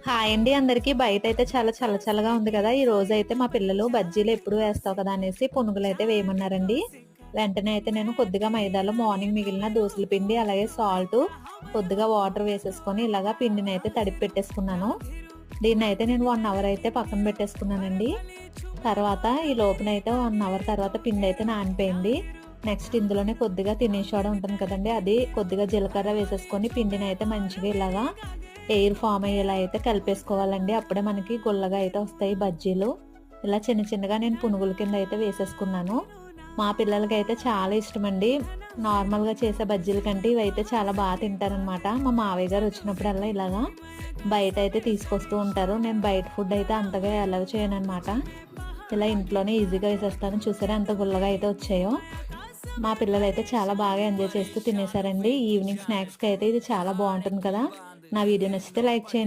Hi అండి అందరికీ. బయటైతే చాలా చల్లగా ఉంది కదా! ఈ రోజైతే మా పిల్లలు బజ్జీలు ఎప్పుడు వేస్తావు కదా అనేసి పునుగులైతే వేయమన్నారండి. వెంటనే అయితే నేను కొద్దిగా మైదాలో మార్నింగ్ మిగిలిన దోసల పిండి, అలాగే సాల్టు, కొద్దిగా వాటర్ వేసేసుకొని ఇలాగా పిండినైతే తడిపి పెట్టేసుకున్నాను. దీన్నైతే నేను 1 అవర్ అయితే పక్కన పెట్టేసుకున్నానండి. తర్వాత ఈ లోపునైతే 1 అవర్ తర్వాత పిండైతే నానిపోయింది. నెక్స్ట్ ఇందులోనే కొద్దిగా తినే సోడా ఉంటుంది కదండీ! అది కొద్దిగా జీలకర్ర వేసేసుకొని పిండినైతే మంచిగా ఇలాగా ఎయిర్ ఫార్మ్ అయ్యేలా అయితే కలిపేసుకోవాలండి. అప్పుడే మనకి గుల్లగా అయితే వస్తాయి బజ్జీలు. ఇలా చిన్నగా నేను పునుగుల కింద అయితే వేసేసుకున్నాను. మా పిల్లలకైతే చాలా ఇష్టమండి. నార్మల్‌గా చేసే బజ్జీల కంటే ఇవైతే చాలా తింటారనమాట. మా మావయ్య గారు వచ్చినప్పుడల్లా ఇలాగా బయటైతే తీసుకొస్తూ ఉంటారు. నేను బయట ఫుడ్ అయితే అంతగా అలౌ చేయననమాట. ఇలా ఇంట్లోనే ఈజీగా వేసేస్తాను. చూసారా ఎంత గుల్లగా అయితే వచ్చాయో. మా పిల్లలైతే చాలా బాగా ఎంజాయ్ చేస్తూ తినేసారండి. ఈవినింగ్ స్నాక్స్‌కి అయితే ఇది చాలా బావుంటుంది కదా! నా వీడియో నచ్చితే లైక్ చేయండి.